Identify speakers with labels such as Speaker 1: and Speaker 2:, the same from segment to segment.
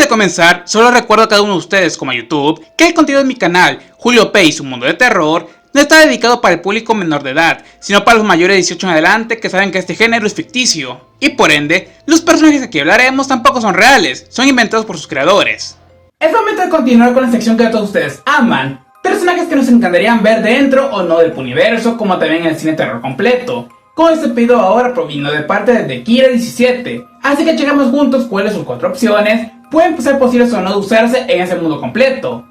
Speaker 1: comenzar, solo recuerdo a cada uno de ustedes como a YouTube que el contenido de mi canal, Julio P y su mundo de terror, no está dedicado para el público menor de edad, sino para los mayores de 18 en adelante que saben que este género es ficticio. Y por ende, los personajes de que hablaremos tampoco son reales, son inventados por sus creadores.
Speaker 2: Es momento de continuar con la sección que todos ustedes aman, personajes que nos encantarían ver dentro o no del universo, como también en el cine terror completo. Con este pedido ahora provino de parte de Kira17, así que checamos juntos cuáles son 4 opciones pueden ser posibles o no de usarse en ese mundo completo.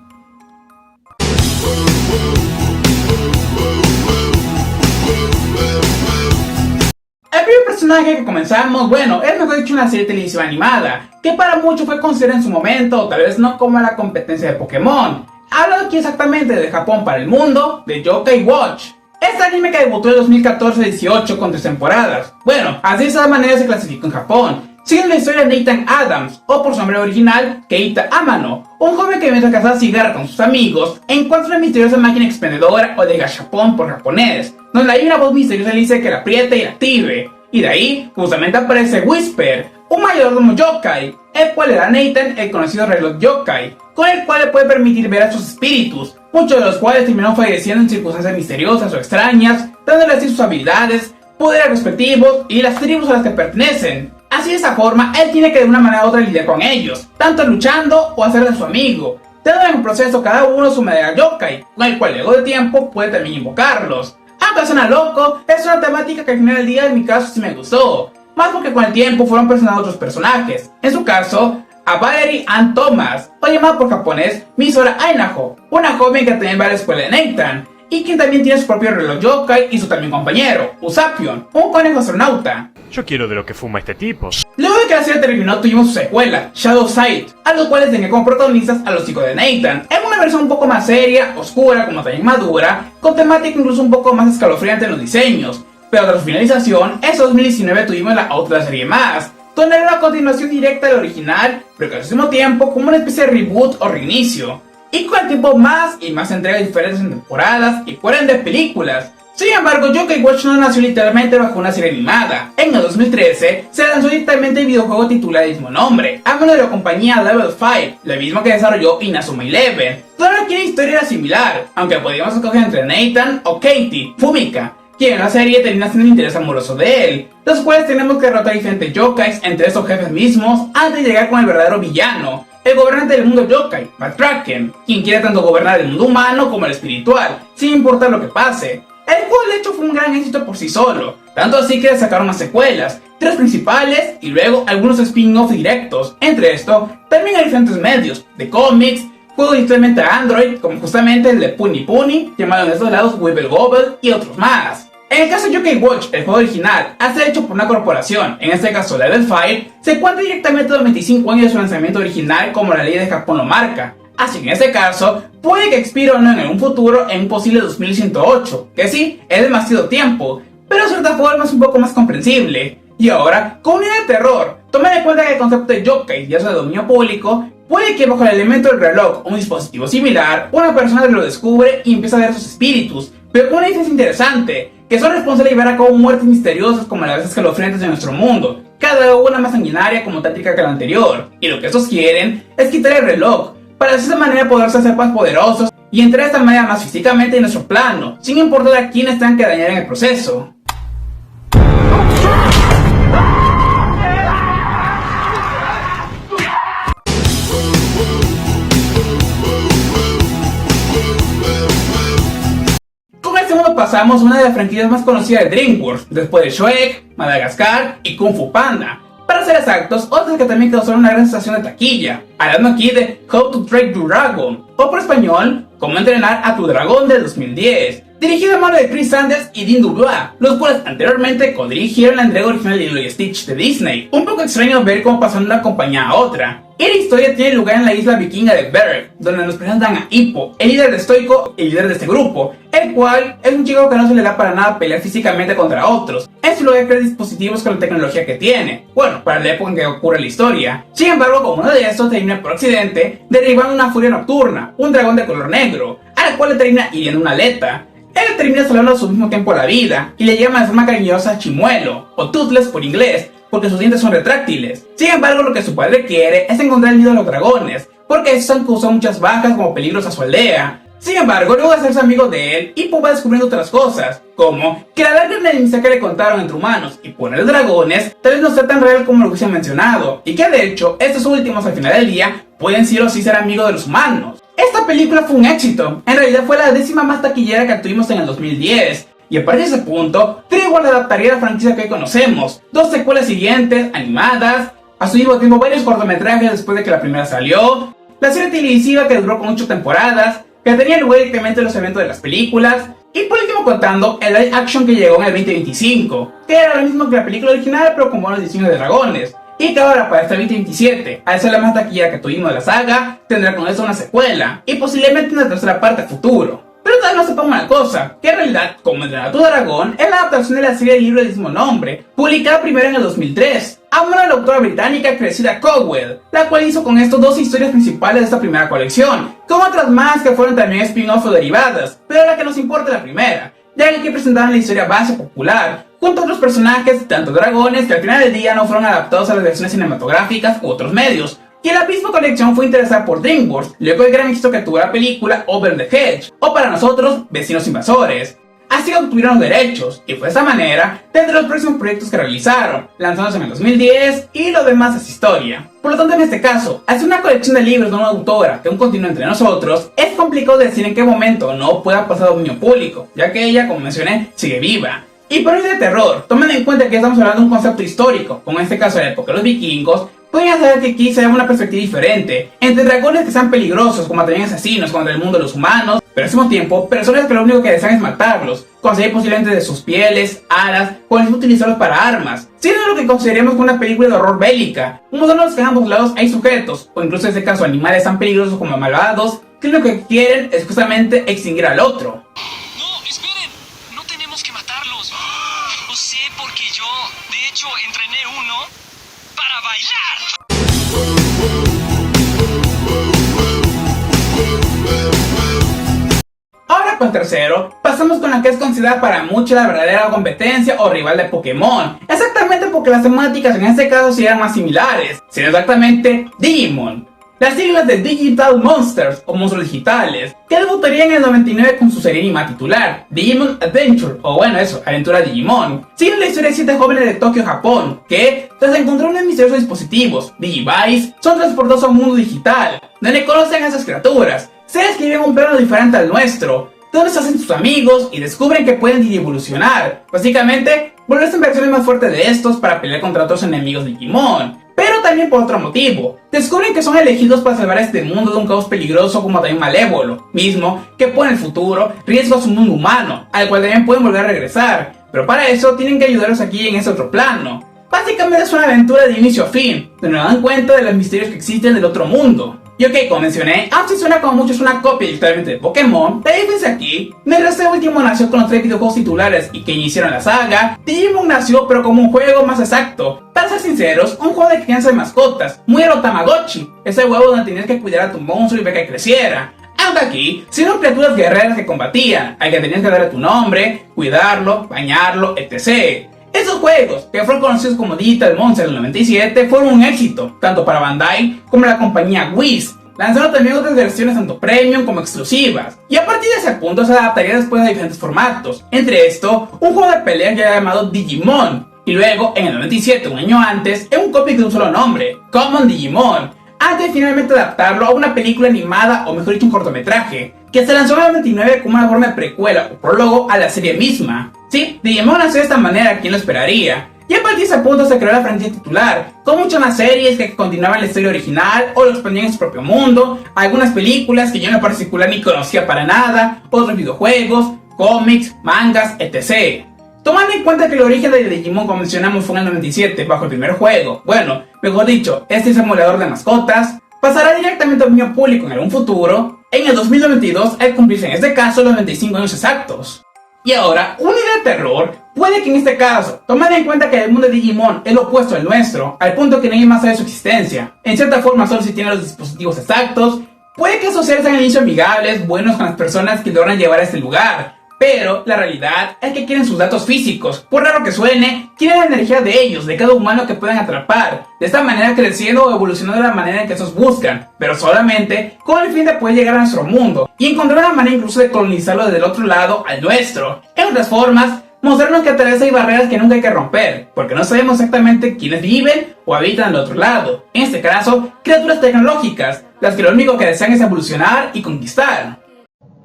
Speaker 2: El primer personaje que comenzamos, bueno, es mejor dicho una serie televisiva animada, que para muchos fue considerada en su momento, o tal vez no como la competencia de Pokémon. Hablo aquí exactamente de Japón para el mundo, de Yokai Watch. Este anime que debutó en 2014-18 con 3 temporadas. Bueno, así de esa manera se clasificó en Japón. Sigue la historia de Nathan Adams, o por su nombre original, Keita Amano, un joven que mientras cazaba cigarros con sus amigos, encuentra una misteriosa máquina expendedora o de gashapon por japonés, donde hay una voz misteriosa le dice que la apriete y la active. Y de ahí, justamente aparece Whisper, un mayordomo yokai, el cual le da a Nathan el conocido reloj yokai, con el cual le puede permitir ver a sus espíritus, muchos de los cuales terminaron falleciendo en circunstancias misteriosas o extrañas, dándole así sus habilidades, poderes respectivos y las tribus a las que pertenecen. Así de esa forma, él tiene que de una manera u otra lidiar con ellos, tanto luchando o hacer de su amigo, dando en el proceso cada uno su medalla yokai, con el cual luego de tiempo puede también invocarlos. Aunque suena loco, es una temática que al final del día en mi caso sí me gustó, más porque con el tiempo fueron presentados otros personajes, en su caso, a Valerie Ann Thomas, o llamada por japonés Misora Ainaho, una joven que también va a la escuela de Nathan, y quien también tiene su propio reloj yokai y su también compañero, Usapion, un conejo astronauta.
Speaker 3: Yo quiero de lo que fuma este tipo.
Speaker 2: Luego de que la serie terminó, tuvimos su secuela, Shadow Side, a los cuales tenía como protagonistas a los hijos de Nathan, en una versión un poco más seria, oscura, como también madura, con temática incluso un poco más escalofriante en los diseños. Pero tras su finalización, en 2019 tuvimos la otra serie más, donde era una continuación directa del original, pero que al mismo tiempo como una especie de reboot o reinicio, y con el tiempo más y más entregas diferentes en temporadas y por ende películas. Sin embargo, Yokai Watch no nació literalmente bajo una serie animada. En el 2013 se lanzó directamente el videojuego titulado del mismo nombre, a mano de la compañía Level 5, la misma que desarrolló Inazuma Eleven. Claro que la historia era similar, aunque podíamos escoger entre Nathan o Katie, Fumika, quien en la serie termina siendo el interés amoroso de él, los cuales tenemos que derrotar diferentes yokais entre estos jefes mismos antes de llegar con el verdadero villano, el gobernante del mundo yokai, McCracken, quien quiere tanto gobernar el mundo humano como el espiritual, sin importar lo que pase. El juego de hecho fue un gran éxito por sí solo, tanto así que le sacaron más secuelas, 3 principales y luego algunos spin-offs directos. Entre esto, también hay diferentes medios, de cómics, juegos directamente a Android, como justamente el de Puni Puni, llamado en estos lados Wibble Gobble y otros más. En el caso de Yokai Watch, el juego original, ha sido hecho por una corporación, en este caso Level 5, se cuenta directamente a los 25 años de su lanzamiento original como la ley de Japón lo marca. Así que en este caso, puede que expire o no en un futuro en un posible 2108, que sí, es demasiado tiempo, pero de cierta forma es un poco más comprensible. Y ahora, comunidad de terror, tomen en cuenta que el concepto de yokai ya sea de dominio público, puede que bajo el elemento del reloj o un dispositivo similar, una persona lo descubre y empieza a ver sus espíritus, pero con una diferencia interesante, que son responsables de llevar a cabo muertes misteriosas como las veces escalofriantes de nuestro mundo, cada una más sanguinaria como táctica que la anterior, y lo que estos quieren es quitar el reloj, para de esa manera poderse hacer más poderosos y entrar de esta manera más físicamente en nuestro plano, sin importar a quienes tengan que dañar en el proceso. Con este mundo pasamos a una de las franquicias más conocidas de DreamWorks, después de Shrek, Madagascar y Kung Fu Panda. Para ser exactos, otras que también causaron una gran sensación de taquilla, hablando aquí de How to Train Your Dragon, o por español, Cómo entrenar a tu dragón del 2010, dirigida a mano de Chris Sanders y Dean Dubois, los cuales anteriormente co-dirigieron la entrega original de Lilo y Stitch de Disney. Un poco extraño ver cómo pasaron de una compañía a otra. Y la historia tiene lugar en la isla vikinga de Berg, donde nos presentan a Hippo, el líder de estoico y líder de este grupo, el cual es un chico que no se le da para nada pelear físicamente contra otros, en su lugar crea dispositivos con la tecnología que tiene, bueno, para la época en que ocurre la historia. Sin embargo, como uno de estos termina por accidente, derribando una furia nocturna, un dragón de color negro, al cual le termina hiriendo una aleta. Él termina salvando a su mismo tiempo la vida, y le llama de forma cariñosa Chimuelo, o Toothless por inglés, porque sus dientes son retráctiles. Sin embargo, lo que su padre quiere es encontrar el nido de los dragones, porque estos han causado muchas bajas como peligros a su aldea. Sin embargo, luego de hacerse amigo de él, Hippo va descubriendo otras cosas, como que la larga enemistad que le contaron entre humanos y poner dragones tal vez no sea tan real como lo que se ha mencionado, y que de hecho, estos últimos al final del día pueden sí o sí ser amigos de los humanos. Esta película fue un éxito, en realidad fue la 10ª más taquillera que tuvimos en el 2010, y a partir de ese punto, DreamWorks adaptaría la franquicia que hoy conocemos, 2 secuelas siguientes, animadas, a su mismo tiempo varios cortometrajes después de que la primera salió, la serie televisiva que duró con 8 temporadas, que tenía lugar directamente en los eventos de las películas, y por último contando el live action que llegó en el 2025, que era lo mismo que la película original pero con buenos diseños de dragones, y que ahora para este 2027, al ser la más taquillera que tuvimos de la saga, tendrá con eso una secuela, y posiblemente una tercera parte a futuro. Pero tal vez no sepamos una cosa, que en realidad, como Entrenar a tu dragón, es la adaptación de la serie de libro del mismo nombre, publicada primero en el 2003, a mano de la autora británica Cressida Cowell, la cual hizo con esto 2 historias principales de esta primera colección, con otras más que fueron también spin-off o derivadas, pero la que nos importa es la primera, ya que aquí presentaban la historia base popular, junto a otros personajes, tanto dragones, que al final del día no fueron adaptados a las versiones cinematográficas u otros medios. Y la misma colección fue interesada por DreamWorks, luego del gran éxito que tuvo la película Over the Hedge, o para nosotros, Vecinos Invasores. Así que obtuvieron los derechos, y fue de esa manera dentro de los próximos proyectos que realizaron, lanzándose en el 2010, y lo demás es historia. Por lo tanto, en este caso, hacer una colección de libros de una autora que aún continúa entre nosotros, es complicado decir en qué momento no pueda pasar a dominio público, ya que ella, como mencioné, sigue viva. Y por el de terror, tomen en cuenta que estamos hablando de un concepto histórico, como en este caso de la época de los vikingos, podrían saber que aquí se da una perspectiva diferente, entre dragones que sean peligrosos, como también asesinos contra el mundo de los humanos, pero al mismo tiempo, personas que lo único que desean es matarlos, conseguir posiblemente de sus pieles, alas, o incluso utilizarlos para armas, siendo lo que consideraríamos como una película de horror bélica, un modelo en los que en ambos lados hay sujetos, o incluso en este caso animales tan peligrosos como malvados, que lo que quieren es justamente extinguir al otro.
Speaker 4: No, esperen, no tenemos que matarlos. Lo sé porque yo, de hecho, entrené uno para bailar.
Speaker 2: Ahora con tercero, pasamos con la que es considerada para muchos la verdadera competencia o rival de Pokémon, exactamente porque las temáticas en este caso serían más similares, sino exactamente Digimon. Las siglas de Digital Monsters o monstruos digitales, que debutarían en el 99 con su serie animada titular, Digimon Adventure, o bueno eso, Aventura Digimon. Sigue la historia de 7 jóvenes de Tokio, Japón, que, tras encontrar unos misteriosos dispositivos, Digivice, son transportados a un mundo digital, donde conocen a esas criaturas, seres que viven un plano diferente al nuestro, donde se hacen sus amigos y descubren que pueden evolucionar, básicamente, volverse en versiones más fuertes de estos para pelear contra otros enemigos de Digimon. Pero también por otro motivo, descubren que son elegidos para salvar este mundo de un caos peligroso como también malévolo, mismo que pone en el futuro riesgo a su mundo humano, al cual también pueden volver a regresar, pero para eso tienen que ayudarlos aquí en ese otro plano. Básicamente es una aventura de inicio a fin, donde nos dan cuenta de los misterios que existen del otro mundo. Y ok, como mencioné, aunque suena como mucho es una copia directamente de Pokémon, la diferencia aquí, mientras este último nació con los 3 videojuegos titulares y que iniciaron la saga, Digimon nació pero como un juego más exacto. Para ser sinceros, un juego de crianza de mascotas, muy a lo Tamagotchi, ese huevo donde tenías que cuidar a tu monstruo y ver que creciera. Aunque aquí, sino criaturas guerreras que combatían, al que tenías que darle tu nombre, cuidarlo, bañarlo, etc. Esos juegos, que fueron conocidos como Digital Monsters en el 97, fueron un éxito, tanto para Bandai como la compañía Wiz. Lanzaron también otras versiones tanto premium como exclusivas, y a partir de ese punto se adaptaría después a diferentes formatos, entre esto, un juego de peleas ya llamado Digimon, y luego, en el 97, un año antes, en un cómic de un solo nombre, Common Digimon, antes de finalmente adaptarlo a una película animada, o mejor dicho un cortometraje, que se lanzó en el 99 como una forma de precuela o prólogo a la serie misma. Sí, Digimon nació de esta manera, ¿quién lo esperaría? Y a partir de ese punto se creó la franquicia titular, con muchas más series que continuaban la historia original o lo expandían en su propio mundo, algunas películas que yo en lo particular ni conocía para nada, otros videojuegos, cómics, mangas, etc. Tomando en cuenta que el origen de Digimon, como mencionamos, fue en el 97 bajo el primer juego, bueno, mejor dicho, este es emulador de mascotas, pasará directamente al dominio público en algún futuro, en el 2022 al cumplirse en este caso los 25 años exactos. Y ahora, una idea de terror, puede que en este caso, tomando en cuenta que el mundo de Digimon es lo opuesto al nuestro, al punto que nadie más sabe su existencia, en cierta forma solo si tiene los dispositivos exactos, puede que esos seres sean al inicio amigables, buenos con las personas que logran llevar a este lugar, Pero la realidad es que quieren sus datos físicos. Por raro que suene, quieren la energía de ellos, de cada humano que puedan atrapar. De esta manera creciendo o evolucionando de la manera en que estos buscan, pero solamente con el fin de poder llegar a nuestro mundo y encontrar una manera incluso de colonizarlo desde el otro lado al nuestro. En otras formas, mostrarnos que tal vez hay barreras que nunca hay que romper, porque no sabemos exactamente quiénes viven o habitan al otro lado. En este caso, criaturas tecnológicas, las que lo único que desean es evolucionar y conquistar.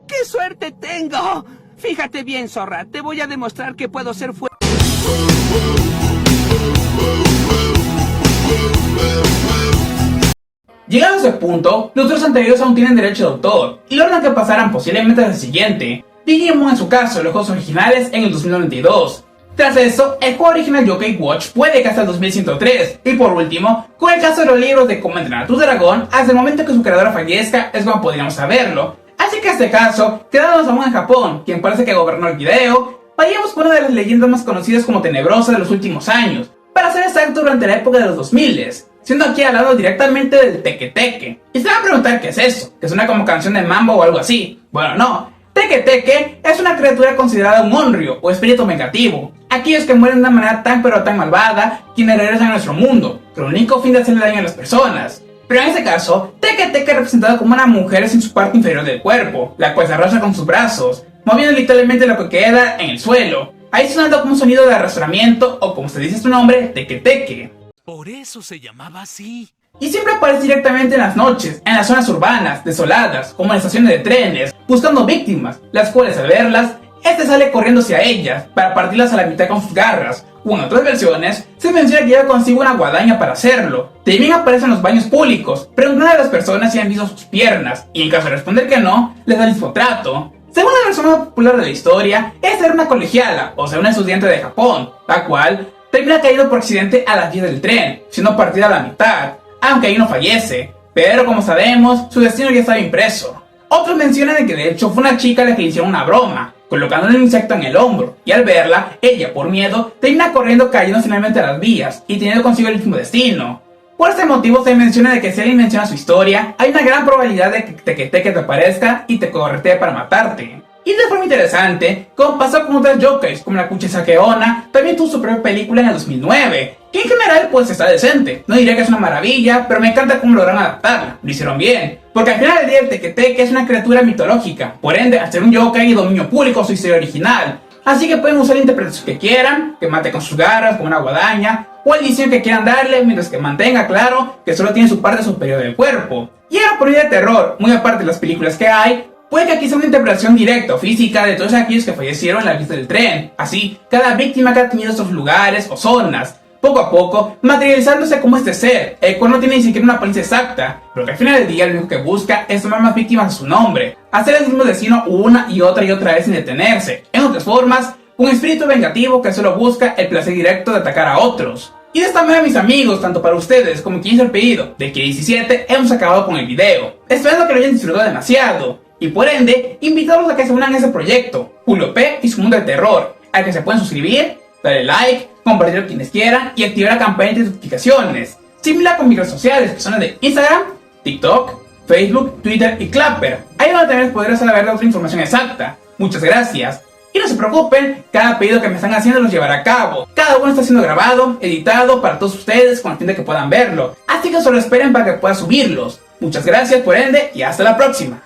Speaker 5: ¡Qué suerte tengo! Fíjate bien, zorra, te voy a demostrar que puedo ser fuerte.
Speaker 2: Llegado a ese punto, los dos anteriores aún tienen derecho de autor, y logran que pasaran posiblemente al siguiente. Digimon en su caso, los juegos originales en el 2092. Tras eso, el juego original Yokai Watch puede que hasta el 2103, y por último, con el caso de los libros de Cómo entrenar a tu dragón, hasta el momento que su creadora fallezca es como podríamos saberlo. Así que en este caso, quedándonos aún en Japón, quien parece que gobernó el video, vayamos por una de las leyendas más conocidas como Tenebrosa de los últimos años, para ser exacto durante la época de los 2000, siendo aquí hablando directamente del Teke Teke. Y se van a preguntar qué es eso, que suena como canción de mambo o algo así. Bueno, no. Teke Teke es una criatura considerada un onryo o espíritu vengativo, aquellos que mueren de una manera tan pero tan malvada, quienes regresan a nuestro mundo, con el único fin de hacerle daño a las personas. Pero en este caso, Teke Teke es representado como una mujer sin su parte inferior del cuerpo, la cual se arrastra con sus brazos, moviendo literalmente lo que queda en el suelo, ahí sonando como un sonido de arrastramiento o como se dice su nombre, Teke Teke.
Speaker 5: Por eso se llamaba así.
Speaker 2: Y siempre aparece directamente en las noches, en las zonas urbanas, desoladas, como en estaciones de trenes, buscando víctimas, las cuales al verlas, este sale corriendo hacia ellas, para partirlas a la mitad con sus garras, o en otras versiones, se menciona que lleva consigo una guadaña para hacerlo. También aparece en los baños públicos, preguntando a las personas si han visto sus piernas, y en caso de responder que no, les da el mismo trato. Según la versión más popular de la historia, esta era una colegiala, o sea una estudiante de Japón, la cual termina caído por accidente a las vías del tren, siendo partida a la mitad, aunque ahí no fallece, pero como sabemos, su destino ya estaba impreso. Otros mencionan de que de hecho fue una chica a la que le hicieron una broma, colocándole un insecto en el hombro, y al verla, ella por miedo, termina corriendo cayendo finalmente a las vías, y teniendo consigo el mismo destino. Por este motivo se menciona de que si alguien menciona su historia, hay una gran probabilidad de que Teke Teke te aparezca y te corretee para matarte. Y de forma interesante, como pasó con otras yokais, como la Kuchisake Onna, también tuvo su propia película en el 2009, que en general pues está decente. No diría que es una maravilla, pero me encanta cómo lograron adaptarla, lo hicieron bien. Porque al final del día el Teke Teke es una criatura mitológica, por ende, al ser un yokai y dominio público su historia original. Así que pueden usar la interpretación que quieran, que mate con sus garras, con una guadaña, o el diseño que quieran darle, mientras que mantenga claro que solo tiene su parte superior del cuerpo. Y ahora por idea de terror, muy aparte de las películas que hay, puede que aquí sea una interpretación directa o física de todos aquellos que fallecieron en la vista del tren. Así, cada víctima que ha tenido estos lugares o zonas, poco a poco, materializándose como este ser, el cual no tiene ni siquiera una apariencia exacta, pero que al final del día lo único que busca es tomar más víctimas a su nombre, hacer el mismo destino una y otra vez sin detenerse. En otras formas, un espíritu vengativo que solo busca el placer directo de atacar a otros. Y de esta manera, mis amigos, tanto para ustedes como quien hizo el pedido de que 17, hemos acabado con el video, esperando que lo hayan disfrutado demasiado. Y por ende, invitarlos a que se unan a ese proyecto, Julio P y su mundo de terror, al que se pueden suscribir, darle like, compartirlo quienes quieran y activar la campanita de notificaciones, similar con mis redes sociales que son las de Instagram, TikTok, Facebook, Twitter y Clapper. Ahí donde también podrás saber otra información exacta. Muchas gracias. Y no se preocupen, cada pedido que me están haciendo los llevaré a cabo. Cada uno está siendo grabado, editado para todos ustedes con el fin de que puedan verlo. Así que solo esperen para que pueda subirlos. Muchas gracias por ende y hasta la próxima.